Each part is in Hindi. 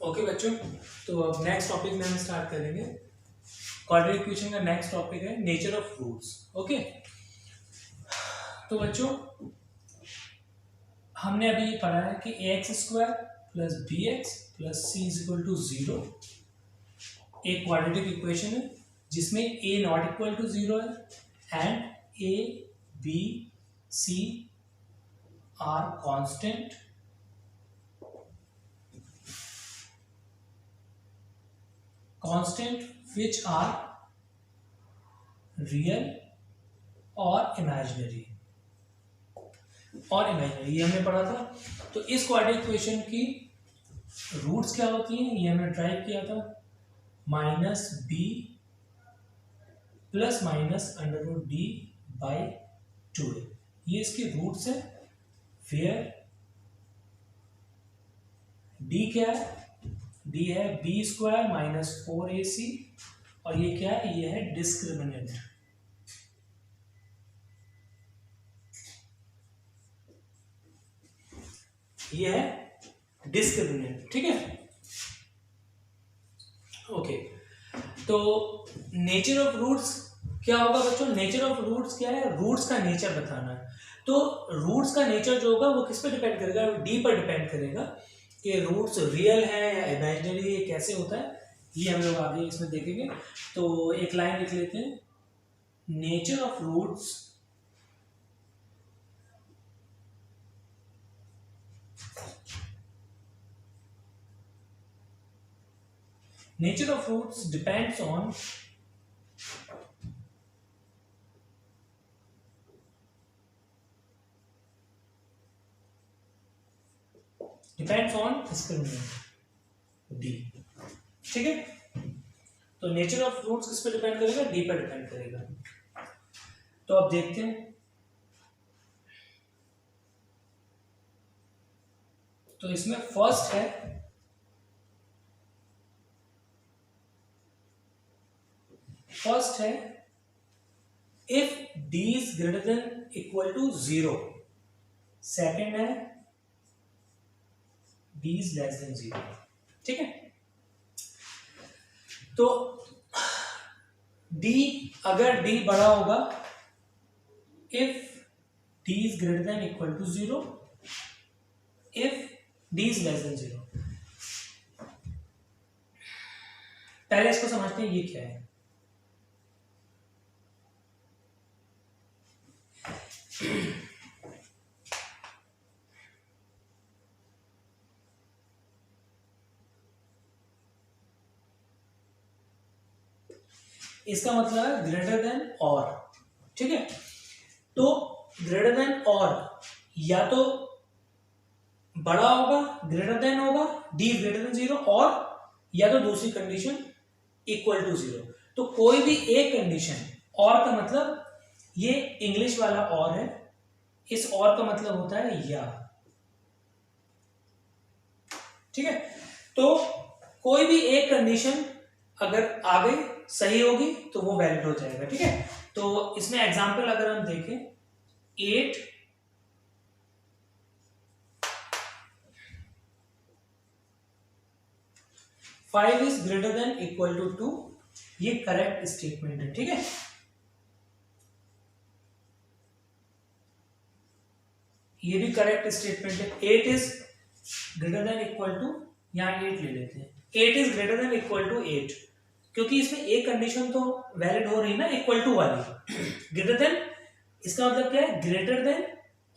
ओके बच्चों, तो अब नेक्स्ट टॉपिक में हम स्टार्ट करेंगे। क्वाड्रेटिक इक्वेशन का नेक्स्ट टॉपिक है नेचर ऑफ रूट्स। ओके, तो बच्चों हमने अभी ये पढ़ा है कि ax² plus bx plus c is equal to 0 एक क्वाड्रेटिक इक्वेशन है जिसमें a नॉट इक्वल टू 0 है and a b c are constant which are real और इमेजिनरी ये हमने पढ़ा था। तो इस क्वाड्रेटिक इक्वेशन की रूट्स क्या होती हैं ये हमने ड्राइव किया था, minus b plus minus under root d by 2a, ये इसकी रूट्स है। वेयर डी क्या है, डी है b² माइनस 4ac और ये क्या है, ये है डिस्क्रिमिनेंट। ये है डिस्क्रिमिनेंट, ठीक है। ओके, तो नेचर ऑफ रूट्स क्या होगा बच्चों, नेचर ऑफ रूट्स क्या है, रूट्स का नेचर बताना है। तो रूट्स का नेचर जो होगा वो किस पे डिपेंड करेगा, डी पर डिपेंड करेगा कि रूट्स रियल है या इमेजिनरी है, कैसे होता है ये हम लोग आगे इसमें देखेंगे। तो एक लाइन लिख लेते हैं, nature of roots depends on discriminant d, ठीक है। तो नेचर ऑफ रूट्स किस पे डिपेंड करेगा, डी पर डिपेंड करेगा। तो अब देखते हैं, तो इसमें फर्स्ट है if d is greater than equal to 0, second है डी इज लेस देन 0, ठीक है। तो डी, अगर डी बड़ा होगा, if d is greater than equal to 0, if d is less than 0। पहले इसको समझते हैं ये क्या है। इसका मतलब है ग्रेटर देन और, ठीक है। तो ग्रेटर देन और या तो बड़ा होगा, ग्रेटर देन होगा, डी ग्रेटर देन 0, और या तो दूसरी कंडीशन इक्वल टू 0। तो कोई भी एक कंडीशन, और का मतलब ये इंग्लिश वाला और है, इस और का मतलब होता है या, ठीक है। तो कोई भी एक कंडीशन अगर आ गई, सही होगी तो वो वैलिड हो जाएगा, ठीक है। तो इसमें एग्जांपल अगर हम देखें, 8 5 is greater than equal to 2, ये करेक्ट स्टेटमेंट है, ठीक है। ये भी करेक्ट स्टेटमेंट है। 8 is greater than equal to, यहां 8 ले लेते हैं, 8 is greater than equal to 8, क्योंकि इसमें एक कंडीशन तो वैलिड हो रही है ना, इक्वल टू वाली। ग्रेटर देन इसका मतलब क्या है, ग्रेटर देन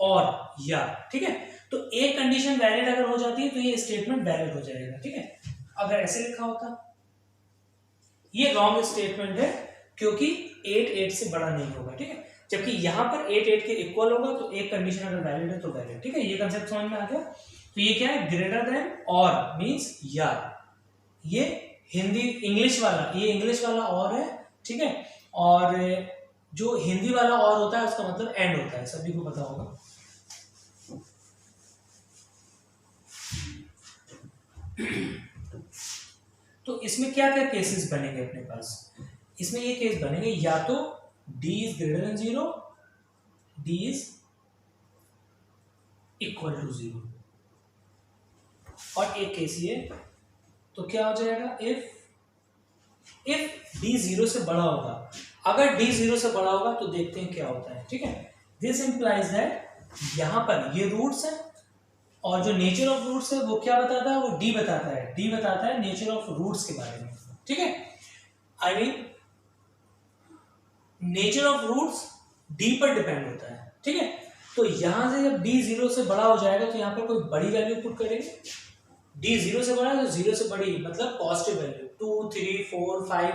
और या, ठीक है। तो एक कंडीशन वैलिड अगर हो जाती है तो ये स्टेटमेंट वैलिड हो जाएगा, ठीक है। अगर ऐसे लिखा होता, ये रॉन्ग स्टेटमेंट है क्योंकि 8 8 से बड़ा नहीं होगा, ठीक है। जबकि यहां पर 8 8 के इक्वल होगा, तो एक कंडीशन अगर वैलिड है तो वैलिड, ठीक है। ये कंसेप्ट समझ में आ गया। तो ये क्या है, ग्रेटर देन और मींस या, ये हिंदी इंग्लिश वाला, ये इंग्लिश वाला और है, ठीक है। और जो हिंदी वाला और होता है उसका मतलब एंड होता है, सभी को पता होगा। तो इसमें क्या क्या केसेस बनेंगे अपने पास, इसमें ये केस बनेंगे, या तो d is greater than 0, d is equal to 0, और एक केस ये तो क्या हो जाएगा, इफ डी 0 से बड़ा होगा, अगर डी 0 से बड़ा होगा तो देखते हैं क्या होता है, ठीक है। दिस इंप्लाइज दैट यहां पर ये रूट्स है और जो नेचर ऑफ रूट्स है वो क्या बताता है, वो डी बताता है, डी बताता है नेचर ऑफ रूट्स के बारे में, ठीक है। I mean nature of roots d पर डिपेंड होता है, ठीक है। तो यहां से जब डी 0 से बड़ा हो जाएगा तो यहां पर कोई बड़ी वैल्यू पुट करेंगे, डी 0 से बड़ा है तो 0 से बड़ी मतलब पॉजिटिव वैल्यू 2 3 4 5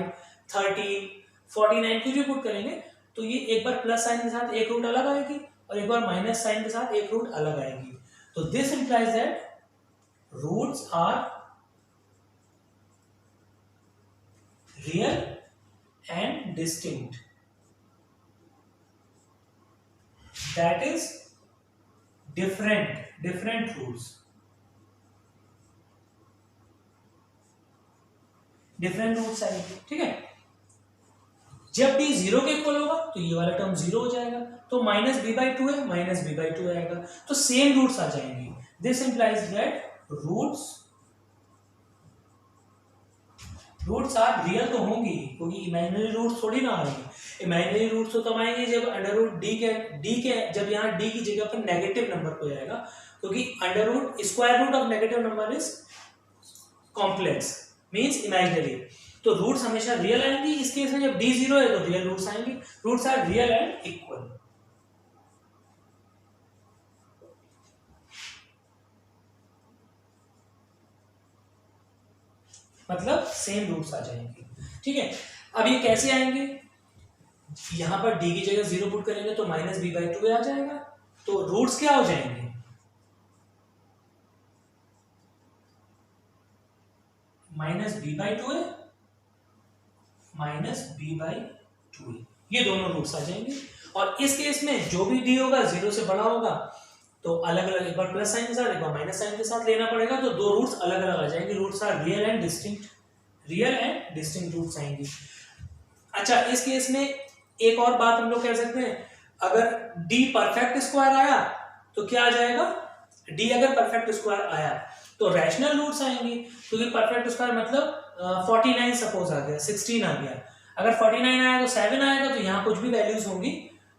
13 49 कुछ भी पुट करेंगे तो ये एक बार प्लस साइन के साथ एक रूट अलग आएगी और एक बार माइनस साइन के साथ एक रूट अलग आएगी। तो this implies that roots are real and distinct, that is different roots, different roots आएंगे, ठीक है। जब डी 0 के इक्वल होगा तो ये वाला टर्म 0 हो जाएगा, तो माइनस बी बाई टू है, माइनस बी बाई टू आएगा, तो सेम रूट्स आ जाएंगे। This implies that roots are real तो होंगी क्योंकि इमेजिनरी रूट्स थोड़ी ना आएंगे। इमेजिनरी रूट्स तो तब आएंगे जब अंडर रूट डी के जब यहाँ डी की जगह पर नेगेटिव नंबर को जाएगा, क्योंकि under root square root of negative number is complex means imaginary, तो रूट्स हमेशा रियल आएंगी। इस केस में जब डी 0 है तो रियल रूट्स आएंगे, roots are real and equal. मतलब सेम रूट्स आ जाएंगे, ठीक है। अब ये कैसे आएंगे, यहां पर डी की जगह 0 पुट करेंगे तो माइनस बी बाई टू आ जाएगा, तो रूट्स क्या हो जाएंगे, माइनस बी बाई टू है माइनस बी बाई टू, ये दोनों रूट्स आ जाएंगे। और इस केस में जो भी डी होगा 0 से बड़ा होगा तो अलग अलग, एक बार प्लस साइन के साथ एक बार माइनस साइन के साथ लेना पड़ेगा, तो दो रूट्स अलग अलग आ जाएंगे। Roots are real and distinct roots आएंगे। अच्छा, इस केस में एक और बात हम लोग कह सकते हैं, अगर डी परफेक्ट स्क्वायर आया तो क्या आ जाएगा, डी अगर परफेक्ट स्क्वायर आया तो रैशनल रूट्स आएंगे, क्योंकि परफेक्ट स्क्वायर मतलब 49 सपोज आ गया, 16 आ गया, अगर 49 आया तो 7 आएगा, तो यहाँ कुछ भी वैल्यूज होंगी,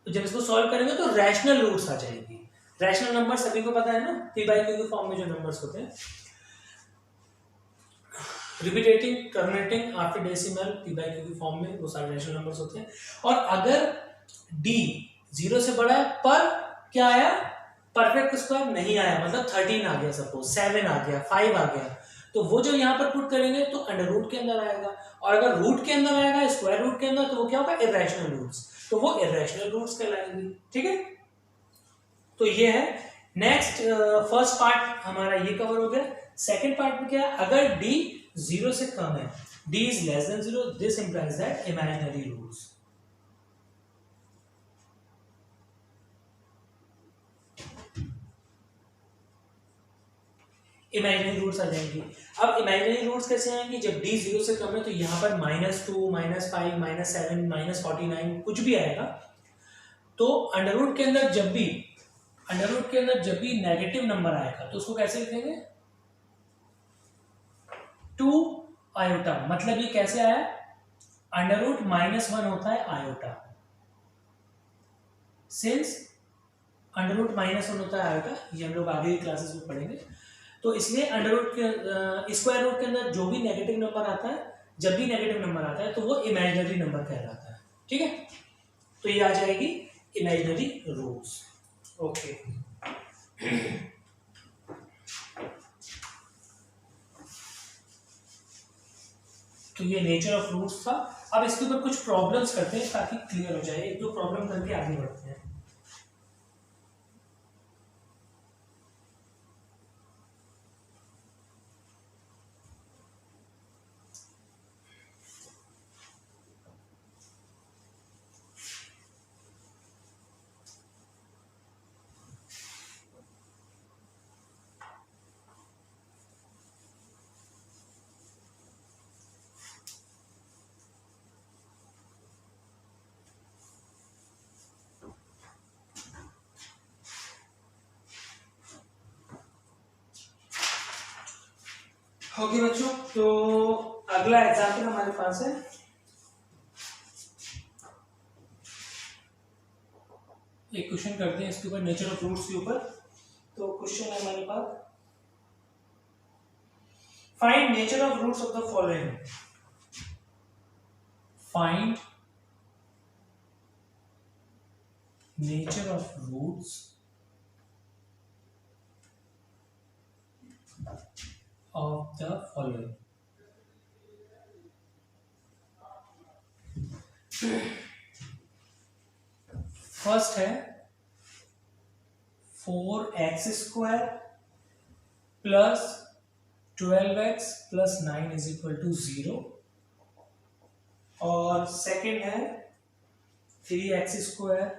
तो जब इसको सॉल्व करेंगे तो रैशनल रूट्स आ जाएंगी। रैशनल नंबर सभी को पता है ना, पी बाई क्यू के फॉर्म में जो नंबर्स होते हैं, repeating terminating after decimal, P by Q के फॉर्म में वो सारे रैशनल नंबर्स होते हैं। और अगर डी 0 से बड़ा है पर क्या आया, परफेक्ट स्क्वायर नहीं आया, मतलब 13 आ गया, सपोज 7 आ गया, 5 आ गया, तो वो जो यहाँ पर पुट करेंगे तो अंडर रूट के अंदर आएगा, और अगर रूट के अंदर आएगा स्क्वायर रूट के अंदर तो वो क्या होगा, इरेशनल रूट्स, तो वो इरेशनल रूट्स कहलाएंगे, ठीक है। तो ये है नेक्स्ट, फर्स्ट पार्ट हमारा ये कवर हो गया। सेकंड पार्ट में क्या है, अगर डी 0 से कम है, D is less than 0, this implies that imaginary roots, imaginary roots आ जाएंगे। अब इमेजिनरी रूट्स कैसे आएंगे, जब डी 0 से कम है तो यहाँ पर -2 -5 -7 -49 कुछ भी आएगा, तो अंडर रूट के अंदर जब भी नेगेटिव नंबर आएगा तो उसको कैसे लिखेंगे, 2 आयोटा, मतलब ये कैसे आया, अंडर रूट -1 होता है आयोटा, सिंस अंडर रूट -1 होता है आयोटा, ये हम लोग आगे की क्लासेस में पढ़ेंगे। तो इसलिए अंडर रूट के स्क्वायर रूट के अंदर जो भी नेगेटिव नंबर आता है, जब भी नेगेटिव नंबर आता है तो वो इमेजिनरी नंबर कहलाता है, ठीक है। तो ये आ जाएगी इमेजिनरी रूट्स, ओके। तो ये नेचर ऑफ रूट्स था। अब इसके ऊपर कुछ प्रॉब्लम्स करते हैं ताकि क्लियर हो जाए, एक दो प्रॉब्लम करके आगे बढ़ते हैं। ओके बच्चों, तो अगला एग्जाम्पल हमारे पास है एक क्वेश्चन करते हैं इसके ऊपर, नेचर ऑफ रूट्स के ऊपर। तो क्वेश्चन है हमारे पास, find nature of roots of the following. Find nature of roots of the following. First है 4x² plus 12x plus 9 is equal to 0, और सेकंड है 3x²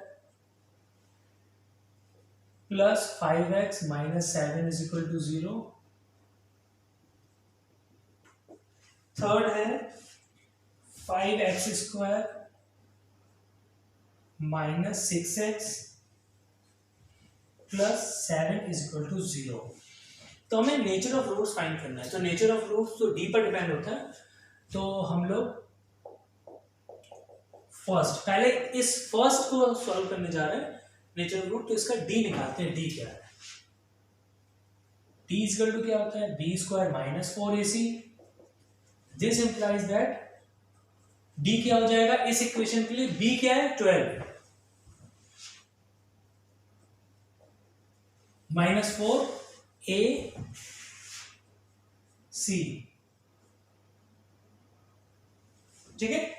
plus 5x minus 7 is equal to 0। Third है 5x² minus 6x plus 7 is equal to 0। तो हमें नेचर ऑफ रूट्स फाइंड करना है। तो नेचर ऑफ रूट्स तो डी पर डिपेंड होता है, तो हम लोग पहले इस फर्स्ट को सॉल्व करने जा रहे हैं, नेचर ऑफ रूट। तो इसका डी निकालते हैं, डी क्या है। डी इज इक्वल टू क्या होता है, b square minus 4ac। This implies that d क्या हो जाएगा इस इक्वेशन के लिए, बी क्या है 12 माइनस 4ac। ठीक है,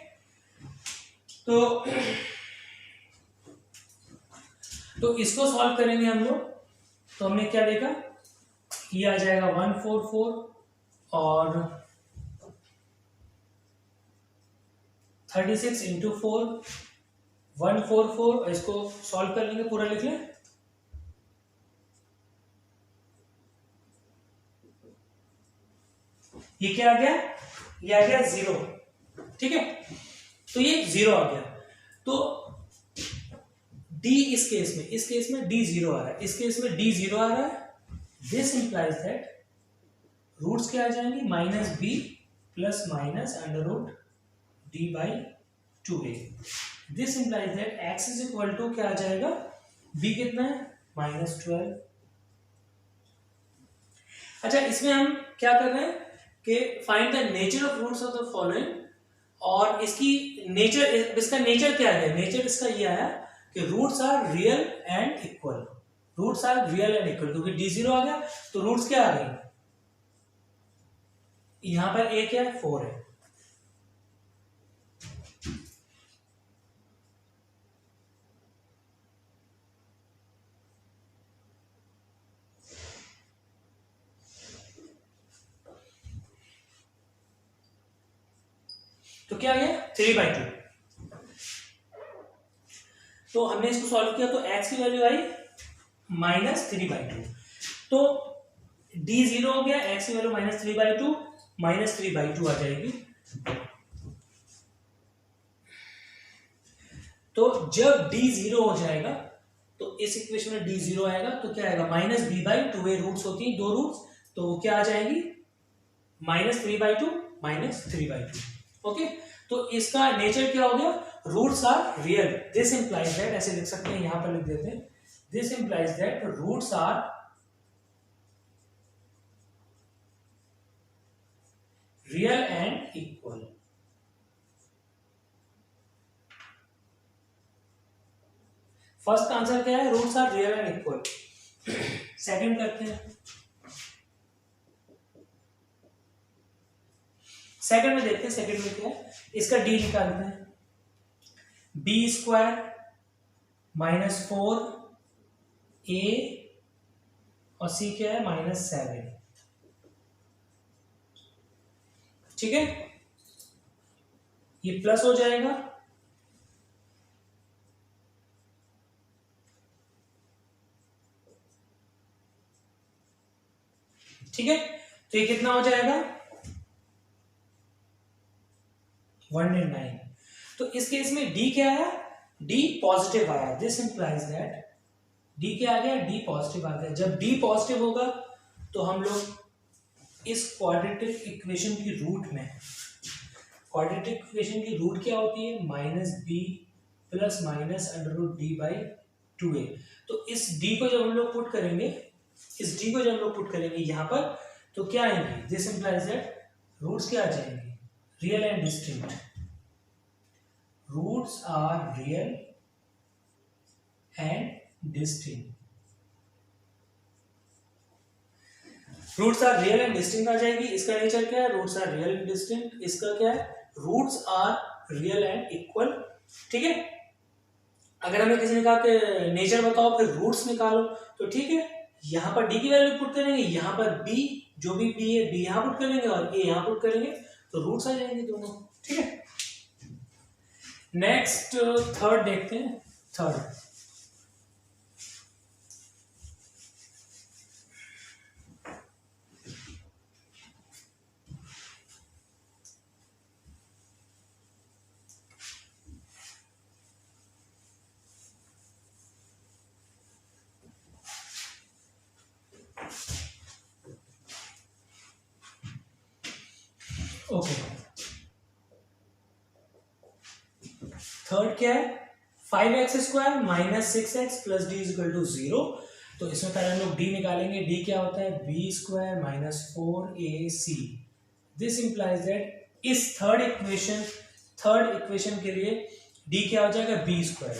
तो इसको सॉल्व करेंगे हम लोग। तो हमने क्या देखा, ये आ जाएगा 144 और 36 इंटू 4 144। इसको सॉल्व कर लेंगे, पूरा लिख लें। ये क्या आ गया, ये आ गया 0। ठीक है, तो ये 0 आ गया। तो D इस केस में D 0 आ रहा है, इस केस में D 0 आ रहा है। दिस इंप्लाइज दैट रूट्स क्या आ जाएंगी, minus b plus minus under root d by 2a। This implies that x is equal to क्या आ जाएगा, b कितना है माइनस 12। अच्छा, इसमें हम क्या कर रहे हैं कि find the nature of roots of the following, और इसकी नेचर, इसका नेचर क्या है, नेचर इसका ये आया कि roots are real and equal. Roots are real and equal, क्योंकि डी 0 आ गया तो रूट्स क्या आ गई, यहां पर a क्या है 4 है। तो क्या आ गया 3/2। तो हमने इसको सॉल्व किया तो x की वैल्यू आई माइनस 3/2। तो d 0 हो गया, x की वैल्यू माइनस 3/2, माइनस 3/2 आ जाएगी। तो जब d 0 हो जाएगा तो इस इक्वेशन में d 0 आएगा तो क्या आएगा, माइनस b/2a। रूट्स होती हैं 2 रूट्स, तो क्या आ जाएगी माइनस 3/2 माइनस 3/2। ओके, तो इसका नेचर क्या हो गया, roots are real. This implies that, ऐसे लिख सकते हैं, यहां पर लिख देते हैं, this implies that roots are real and equal. First का आंसर क्या है, roots are real and equal. Second करते हैं, सेकंड में देखते हैं, सेकंड में क्या है, इसका डी निकालते हैं। बी स्क्वायर माइनस 4a और सी क्या है माइनस 7। ठीक है, ये प्लस हो जाएगा, ठीक है, तो ये कितना हो जाएगा 109। तो इस केस में d क्या आया, d पॉजिटिव आया। दिस इंप्लाइज दैट d क्या आ गया, d पॉजिटिव आ गया। जब d पॉजिटिव होगा तो हम लोग इस क्वाड्रेटिक इक्वेशन की रूट में, क्वाड्रेटिक इक्वेशन की रूट क्या होती है, minus b plus minus under root d by 2a। तो इस d को जब हम लोग पुट करेंगे, इस d को जब हम लोग पुट करेंगे यहाँ पर, तो क्या आएंगे, दिस इंप्लाइज दैट रूट्स क्या आ जाएंगे, real and distinct. Roots are real and distinct, roots are real and distinct आ जाएगी। इसका नेचर क्या है, roots are real and distinct. इसका क्या है, roots are real and equal. ठीक है, अगर हमें किसी ने कहा कि नेचर बताओ फिर रूट्स निकालो, तो ठीक है, यहाँ पर डी की वैल्यू पुट करेंगे, यहाँ पर बी, जो भी बी है बी यहाँ पुट करेंगे और ए यहाँ पुट करेंगे, तो रूट्स आ जाएंगे दोनों। ठीक है, नेक्स्ट थर्ड देखते हैं। थर्ड, ओके, थर्ड क्या है, 5x² minus 6x plus d is equal to 0। तो इसमें पहले हम लोग d निकालेंगे। d क्या होता है, b² minus 4ac। This implies that इस थर्ड इक्वेशन के लिए d क्या हो जाएगा, b²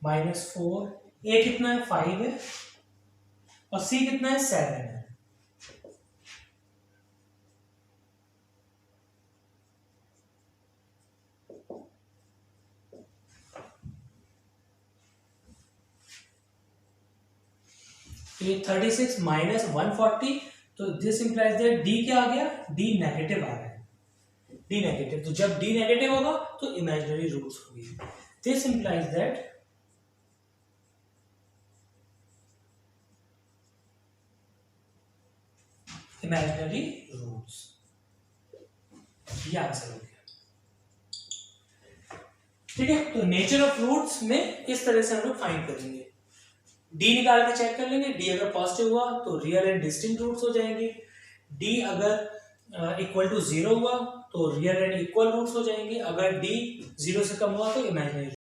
माइनस 4, a कितना है 5 है और c कितना है 7 है। ये 36 माइनस 140, तो दिस इंप्लाइज दैट d क्या आ गया, d नेगेटिव आ रहा है, d नेगेटिव। तो जब d नेगेटिव होगा तो इमेजिनरी रूट्स होगी। This implies that imaginary roots, ये आंसर हो गया। ठीक है, तो नेचर ऑफ रूट्स में इस तरह से हम लोग फाइंड करेंगे। डी निकाल के चेक कर लेंगे, डी अगर पॉजिटिव हुआ तो रियल एंड डिस्टिंक्ट रूट्स हो जाएंगे, डी अगर इक्वल टू 0 हुआ तो रियल एंड इक्वल रूट्स हो जाएंगे, अगर डी 0 से कम हुआ तो इमेजिनरी।